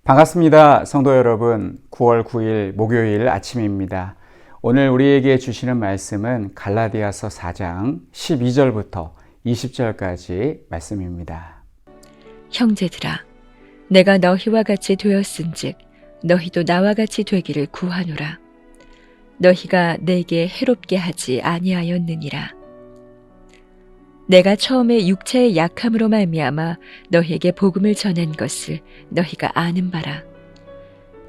반갑습니다. 성도 여러분, 9월 9일 목요일 아침입니다. 오늘 우리에게 주시는 말씀은 갈라디아서 4장 12절부터 20절까지 말씀입니다. 형제들아, 내가 너희와 같이 되었은즉 너희도 나와 같이 되기를 구하노라. 너희가 내게 해롭게 하지 아니하였느니라. 내가 처음에 육체의 약함으로 말미암아 너희에게 복음을 전한 것을 너희가 아는 바라.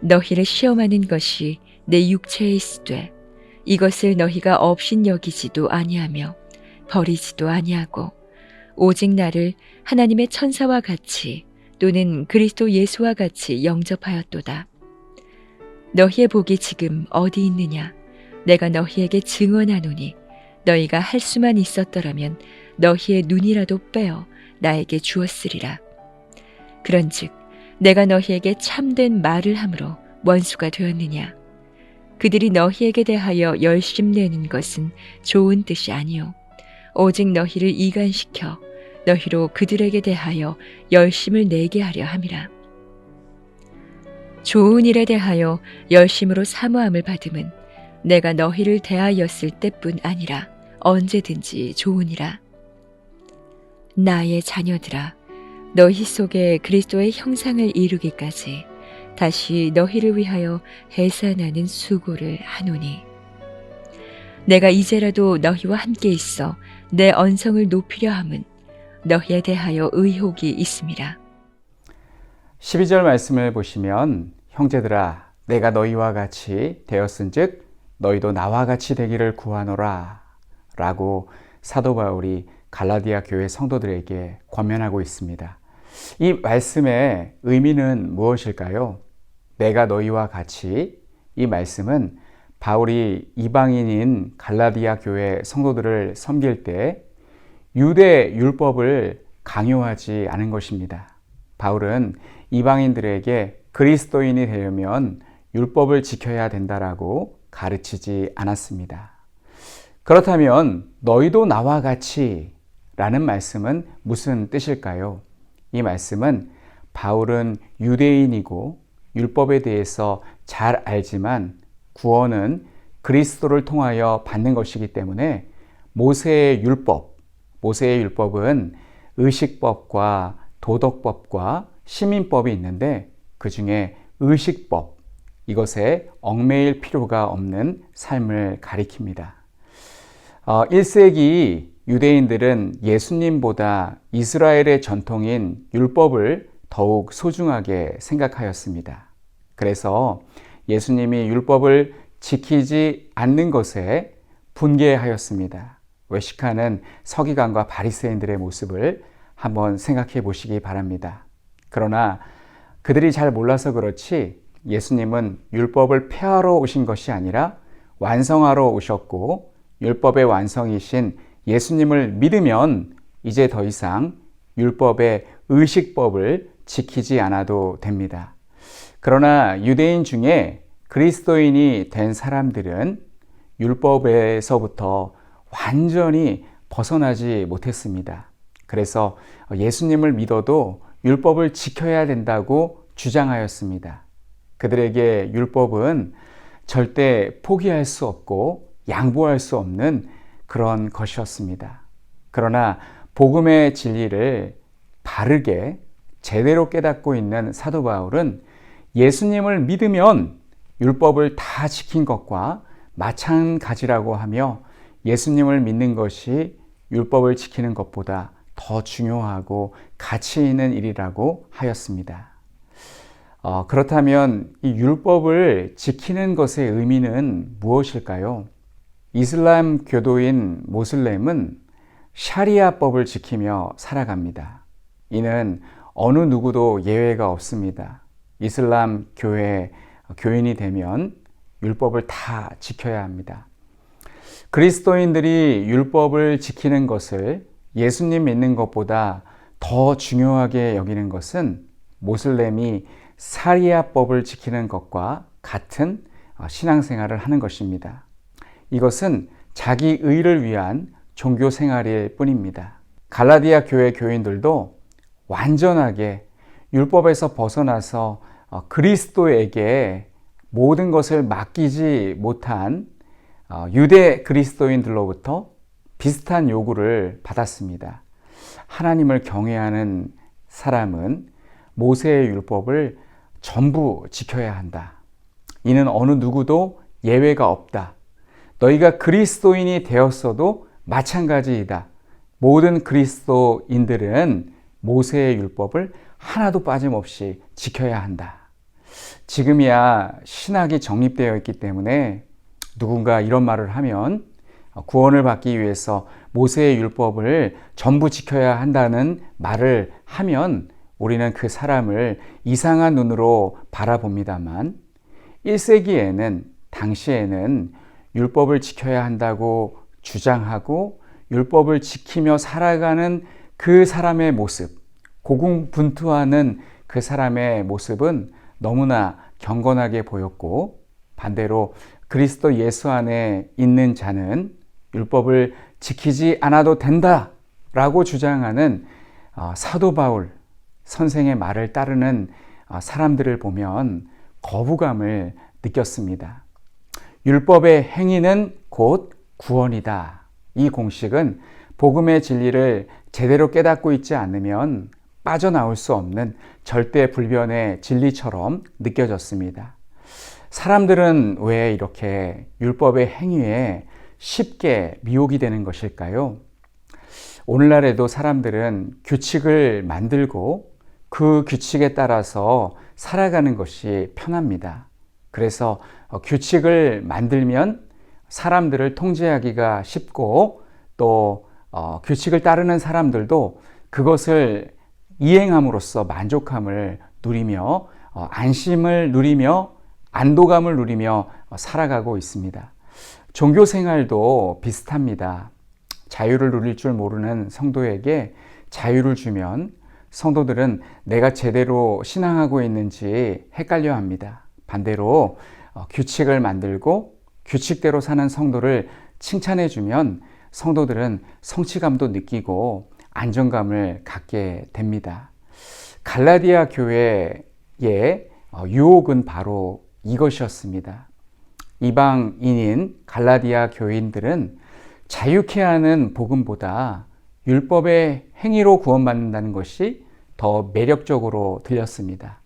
너희를 시험하는 것이 내 육체에 있으되 이것을 너희가 업신여기지도 아니하며 버리지도 아니하고 오직 나를 하나님의 천사와 같이 또는 그리스도 예수와 같이 영접하였도다. 너희의 복이 지금 어디 있느냐? 내가 너희에게 증언하노니 너희가 할 수만 있었더라면 너희의 눈이라도 빼어 나에게 주었으리라. 그런즉 내가 너희에게 참된 말을 함으로 원수가 되었느냐? 그들이 너희에게 대하여 열심내는 것은 좋은 뜻이 아니요 오직 너희를 이간시켜 너희로 그들에게 대하여 열심을 내게 하려 함이라. 좋은 일에 대하여 열심으로 사모함을 받음은 내가 너희를 대하였을 때뿐 아니라 언제든지 좋으니라. 나의 자녀들아, 너희 속에 그리스도의 형상을 이루기까지 다시 너희를 위하여 해산하는 수고를 하노니 내가 이제라도 너희와 함께 있어 내 언성을 높이려 함은 너희에 대하여 의혹이 있음이라. 12절 말씀을 보시면 형제들아, 내가 너희와 같이 되었은즉 너희도 나와 같이 되기를 구하노라 라고 사도 바울이 갈라디아 교회 성도들에게 권면하고 있습니다. 이 말씀의 의미는 무엇일까요? 내가 너희와 같이, 이 말씀은 바울이 이방인인 갈라디아 교회 성도들을 섬길 때 유대 율법을 강요하지 않은 것입니다. 바울은 이방인들에게 그리스도인이 되려면 율법을 지켜야 된다라고 가르치지 않았습니다. 그렇다면 너희도 나와 같이 라는 말씀은 무슨 뜻일까요? 이 말씀은 바울은 유대인이고 율법에 대해서 잘 알지만 구원은 그리스도를 통하여 받는 것이기 때문에 모세의 율법은 의식법과 도덕법과 시민법이 있는데 그 중에 의식법, 이것에 얽매일 필요가 없는 삶을 가리킵니다. 1세기 유대인들은 예수님보다 이스라엘의 전통인 율법을 더욱 소중하게 생각하였습니다. 그래서 예수님이 율법을 지키지 않는 것에 분개하였습니다. 외식하는 서기관과 바리새인들의 모습을 한번 생각해 보시기 바랍니다. 그러나 그들이 잘 몰라서 그렇지 예수님은 율법을 폐하러 오신 것이 아니라 완성하러 오셨고 율법의 완성이신 예수님을 믿으면 이제 더 이상 율법의 의식법을 지키지 않아도 됩니다. 그러나 유대인 중에 그리스도인이 된 사람들은 율법에서부터 완전히 벗어나지 못했습니다. 그래서 예수님을 믿어도 율법을 지켜야 된다고 주장하였습니다. 그들에게 율법은 절대 포기할 수 없고 양보할 수 없는 그런 것이었습니다. 그러나 복음의 진리를 바르게 제대로 깨닫고 있는 사도 바울은 예수님을 믿으면 율법을 다 지킨 것과 마찬가지라고 하며 예수님을 믿는 것이 율법을 지키는 것보다 더 중요하고 가치 있는 일이라고 하였습니다. 그렇다면 이 율법을 지키는 것의 의미는 무엇일까요? 이슬람 교도인 모슬렘은 샤리아법을 지키며 살아갑니다. 이는 어느 누구도 예외가 없습니다. 이슬람 교회 교인이 되면 율법을 다 지켜야 합니다. 그리스도인들이 율법을 지키는 것을 예수님 믿는 것보다 더 중요하게 여기는 것은 모슬렘이 사리아법을 지키는 것과 같은 신앙생활을 하는 것입니다. 이것은 자기 의를 위한 종교 생활일 뿐입니다. 갈라디아 교회 교인들도 완전하게 율법에서 벗어나서 그리스도에게 모든 것을 맡기지 못한 유대 그리스도인들로부터 비슷한 요구를 받았습니다. 하나님을 경외하는 사람은 모세의 율법을 전부 지켜야 한다. 이는 어느 누구도 예외가 없다. 너희가 그리스도인이 되었어도 마찬가지이다. 모든 그리스도인들은 모세의 율법을 하나도 빠짐없이 지켜야 한다. 지금이야 신학이 정립되어 있기 때문에 누군가 이런 말을 하면 구원을 받기 위해서 모세의 율법을 전부 지켜야 한다는 말을 하면 우리는 그 사람을 이상한 눈으로 바라봅니다만 1세기에는 당시에는 율법을 지켜야 한다고 주장하고 율법을 지키며 살아가는 그 사람의 모습, 고군분투하는 그 사람의 모습은 너무나 경건하게 보였고 반대로 그리스도 예수 안에 있는 자는 율법을 지키지 않아도 된다라고 주장하는 사도 바울 선생의 말을 따르는 사람들을 보면 거부감을 느꼈습니다. 율법의 행위는 곧 구원이다. 이 공식은 복음의 진리를 제대로 깨닫고 있지 않으면 빠져나올 수 없는 절대 불변의 진리처럼 느껴졌습니다. 사람들은 왜 이렇게 율법의 행위에 쉽게 미혹이 되는 것일까요? 오늘날에도 사람들은 규칙을 만들고 그 규칙에 따라서 살아가는 것이 편합니다. 그래서 규칙을 만들면 사람들을 통제하기가 쉽고 또 규칙을 따르는 사람들도 그것을 이행함으로써 만족함을 누리며 안심을 누리며 안도감을 누리며 살아가고 있습니다. 종교 생활도 비슷합니다. 자유를 누릴 줄 모르는 성도에게 자유를 주면 성도들은 내가 제대로 신앙하고 있는지 헷갈려 합니다. 반대로 규칙을 만들고 규칙대로 사는 성도를 칭찬해 주면 성도들은 성취감도 느끼고 안정감을 갖게 됩니다. 갈라디아 교회의 유혹은 바로 이것이었습니다. 이방인인 갈라디아 교인들은 자유케 하는 복음보다 율법의 행위로 구원받는다는 것이 더 매력적으로 들렸습니다.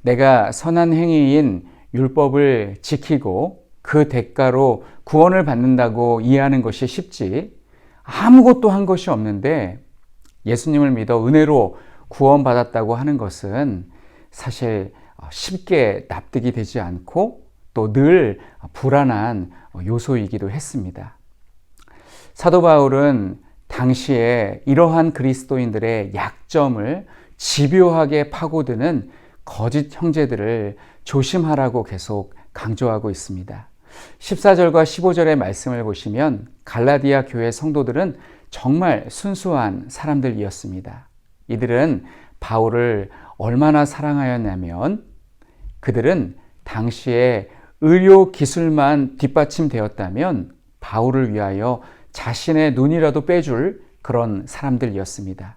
내가 선한 행위인 율법을 지키고 그 대가로 구원을 받는다고 이해하는 것이 쉽지 아무것도 한 것이 없는데 예수님을 믿어 은혜로 구원받았다고 하는 것은 사실 쉽게 납득이 되지 않고 또 늘 불안한 요소이기도 했습니다. 사도 바울은 당시에 이러한 그리스도인들의 약점을 집요하게 파고드는 거짓 형제들을 조심하라고 계속 강조하고 있습니다. 14절과 15절의 말씀을 보시면 갈라디아 교회 성도들은 정말 순수한 사람들이었습니다. 이들은 바울을 얼마나 사랑하였냐면 그들은 당시에 의료 기술만 뒷받침되었다면 바울을 위하여 자신의 눈이라도 빼줄 그런 사람들이었습니다.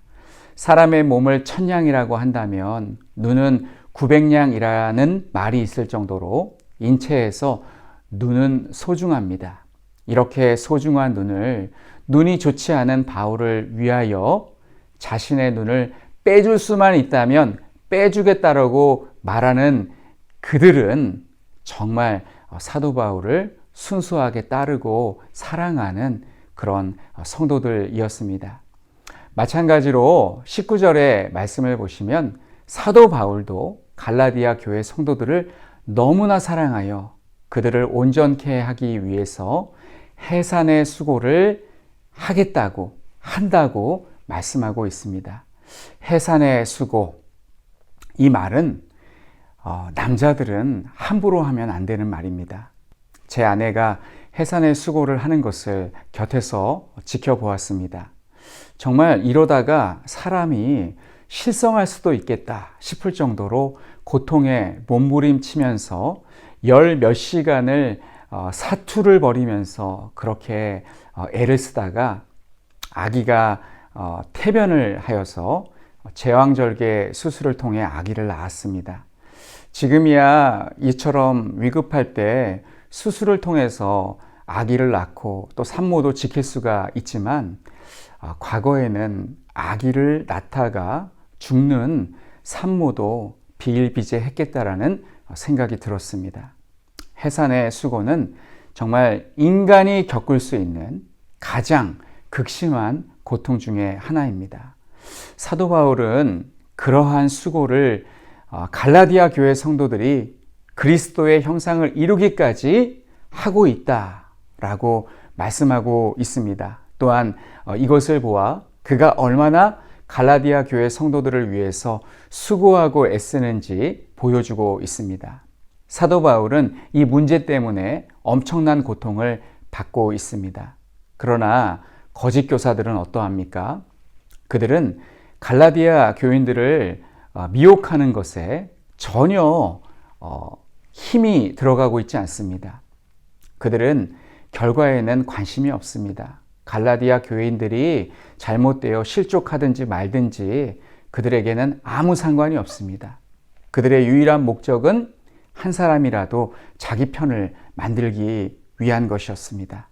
사람의 몸을 1000냥이라고 한다면 눈은 900냥이라는 말이 있을 정도로 인체에서 눈은 소중합니다. 이렇게 소중한 눈이 좋지 않은 바울을 위하여 자신의 눈을 빼줄 수만 있다면 빼주겠다라고 말하는 그들은 정말 사도 바울을 순수하게 따르고 사랑하는 그런 성도들이었습니다. 마찬가지로 19절의 말씀을 보시면 사도 바울도 갈라디아 교회 성도들을 너무나 사랑하여 그들을 온전케 하기 위해서 해산의 수고를 한다고 말씀하고 있습니다. 해산의 수고, 이 말은 남자들은 함부로 하면 안 되는 말입니다. 제 아내가 해산의 수고를 하는 것을 곁에서 지켜보았습니다. 정말 이러다가 사람이 실성할 수도 있겠다 싶을 정도로 고통에 몸부림치면서 열 몇 시간을 사투를 벌이면서 그렇게 애를 쓰다가 아기가 태변을 하여서 제왕절개 수술을 통해 아기를 낳았습니다. 지금이야 이처럼 위급할 때 수술을 통해서 아기를 낳고 또 산모도 지킬 수가 있지만 과거에는 아기를 낳다가 죽는 산모도 비일비재했겠다라는 생각이 들었습니다. 해산의 수고는 정말 인간이 겪을 수 있는 가장 극심한 고통 중에 하나입니다. 사도 바울은 그러한 수고를 갈라디아 교회 성도들이 그리스도의 형상을 이루기까지 하고 있다라고 말씀하고 있습니다. 또한 이것을 보아 그가 얼마나 갈라디아 교회 성도들을 위해서 수고하고 애쓰는지 보여주고 있습니다. 사도 바울은 이 문제 때문에 엄청난 고통을 받고 있습니다. 그러나 거짓 교사들은 어떠합니까? 그들은 갈라디아 교인들을 미혹하는 것에 전혀 힘이 들어가고 있지 않습니다. 그들은 결과에는 관심이 없습니다. 갈라디아 교인들이 잘못되어 실족하든지 말든지 그들에게는 아무 상관이 없습니다. 그들의 유일한 목적은 한 사람이라도 자기 편을 만들기 위한 것이었습니다.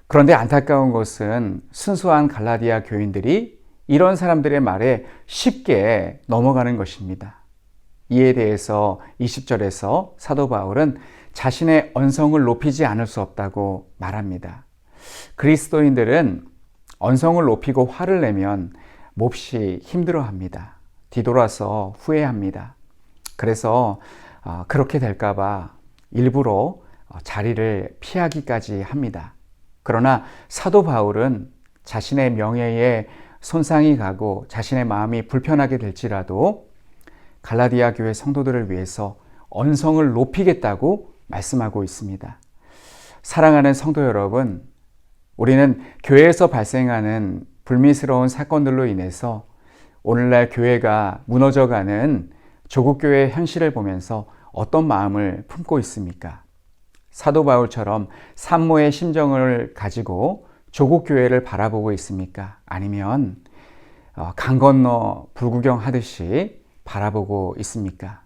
그런데 안타까운 것은 순수한 갈라디아 교인들이 이런 사람들의 말에 쉽게 넘어가는 것입니다. 이에 대해서 20절에서 사도 바울은 자신의 언성을 높이지 않을 수 없다고 말합니다. 그리스도인들은 언성을 높이고 화를 내면 몹시 힘들어합니다. 뒤돌아서 후회합니다. 그래서 그렇게 될까봐 일부러 자리를 피하기까지 합니다. 그러나 사도 바울은 자신의 명예에 손상이 가고 자신의 마음이 불편하게 될지라도 갈라디아 교회 성도들을 위해서 언성을 높이겠다고 말씀하고 있습니다. 사랑하는 성도 여러분, 우리는 교회에서 발생하는 불미스러운 사건들로 인해서 오늘날 교회가 무너져가는 조국교회의 현실을 보면서 어떤 마음을 품고 있습니까? 사도 바울처럼 산모의 심정을 가지고 조국교회를 바라보고 있습니까? 아니면 강 건너 불구경하듯이 바라보고 있습니까?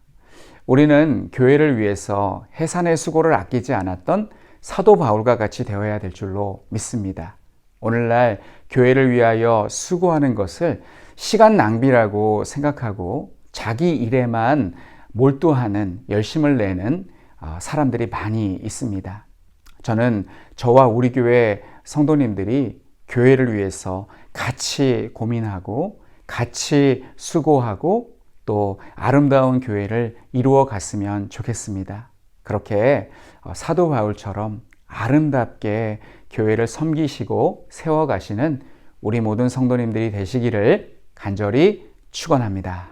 우리는 교회를 위해서 해산의 수고를 아끼지 않았던 사도 바울과 같이 되어야 될 줄로 믿습니다. 오늘날 교회를 위하여 수고하는 것을 시간 낭비라고 생각하고 자기 일에만 몰두하는, 열심을 내는 사람들이 많이 있습니다. 저는 저와 우리 교회 성도님들이 교회를 위해서 같이 고민하고 같이 수고하고 또 아름다운 교회를 이루어 갔으면 좋겠습니다. 그렇게 사도 바울처럼 아름답게 교회를 섬기시고 세워가시는 우리 모든 성도님들이 되시기를 간절히 축원합니다.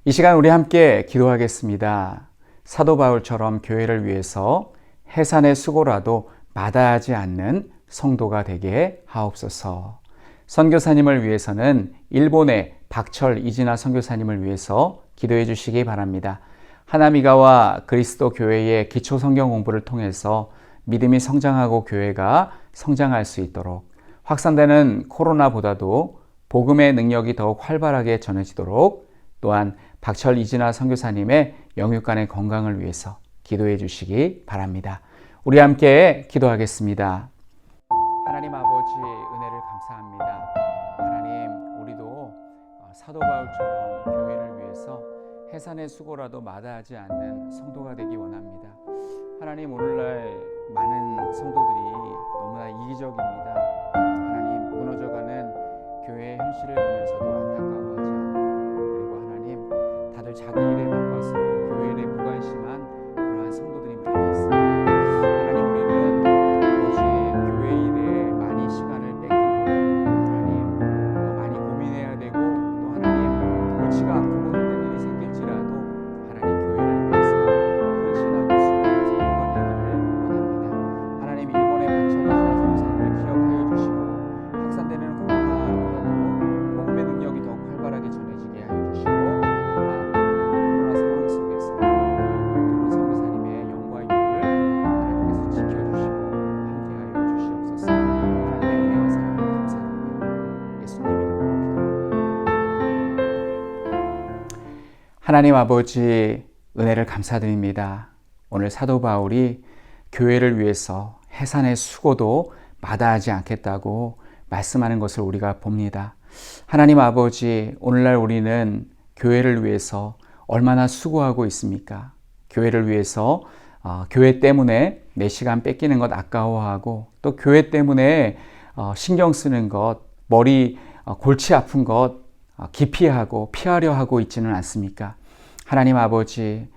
이 시간 우리 함께 기도하겠습니다. 사도 바울처럼 교회를 위해서 해산의 수고라도 마다하지 않는 성도가 되게 하옵소서. 선교사님을 위해서는 일본의 박철 이진아 선교사님을 위해서 기도해 주시기 바랍니다. 하나미가와 그리스도 교회의 기초 성경 공부를 통해서 믿음이 성장하고 교회가 성장할 수 있도록, 확산되는 코로나보다도 복음의 능력이 더욱 활발하게 전해지도록, 또한 박철 이진아 선교사님의 영육간의 건강을 위해서 기도해 주시기 바랍니다. 우리 함께 기도하겠습니다. 하나님 아버지, 은혜를 감사합니다. 하나님, 우리도 사도 바울처럼 교회를 위해서 해산의 수고라도 마다하지 않는 성도가 되기 원합니다. 하나님, 오늘날 많은 성도들이 너무나 이기적입니다. 하나님, 무너져가는 교회의 현실을 보면서도 안타까워하지 않고, 그리고 하나님, 다들 자기 일에 바빠서 교회 일에 무관심한 그러한 성도들이 많이 있습니다. 하나님, 우리는 아버지 교회 일에 많이 시간을 뺏기고, 하나님 또 많이 고민해야 되고, 또 하나님 골치가 아프고 힘든 일이 생길지라도 하나님 교회를 위해서 헌신하고 수고하는 성도가 되기를 원합니다. 하나님, 일본의 박철이지나 선교사님을 기억하여 주시고 확산되는 코로나보다도 복음의 능력이 더욱 활발하게 전해지게 하여 주시고, 또한 하나님 아버지, 은혜를 감사드립니다. 오늘 사도 바울이 교회를 위해서 해산의 수고도 마다하지 않겠다고 말씀하는 것을 우리가 봅니다. 하나님 아버지, 오늘날 우리는 교회를 위해서 얼마나 수고하고 있습니까? 교회를 위해서 교회 때문에 내 시간 뺏기는 것 아까워하고, 또 교회 때문에 신경 쓰는 것, 머리 골치 아픈 것 기피하고 피하려 하고 있지는 않습니까? 하나님 아버지,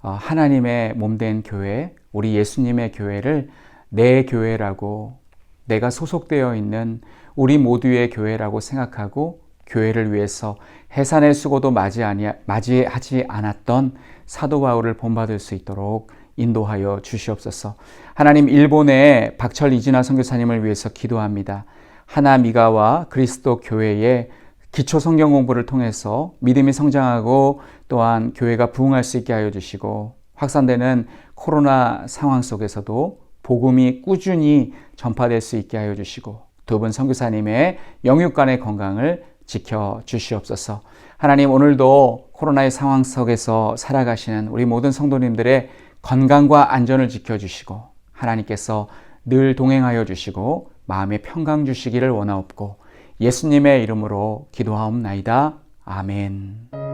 하나님의 몸된 교회, 우리 예수님의 교회를 내 교회라고, 내가 소속되어 있는 우리 모두의 교회라고 생각하고 교회를 위해서 해산의 수고도 맞이하지 않았던 사도 바울을 본받을 수 있도록 인도하여 주시옵소서. 하나님, 일본의 박철 이진아 선교사님을 위해서 기도합니다. 하나미가와 그리스도 교회의 기초 성경 공부를 통해서 믿음이 성장하고 또한 교회가 부흥할 수 있게 하여 주시고, 확산되는 코로나 상황 속에서도 복음이 꾸준히 전파될 수 있게 하여 주시고, 두 분 선교사님의 영육간의 건강을 지켜 주시옵소서. 하나님, 오늘도 코로나의 상황 속에서 살아가시는 우리 모든 성도님들의 건강과 안전을 지켜주시고, 하나님께서 늘 동행하여 주시고 마음의 평강 주시기를 원하옵고, 예수님의 이름으로 기도하옵나이다. 아멘.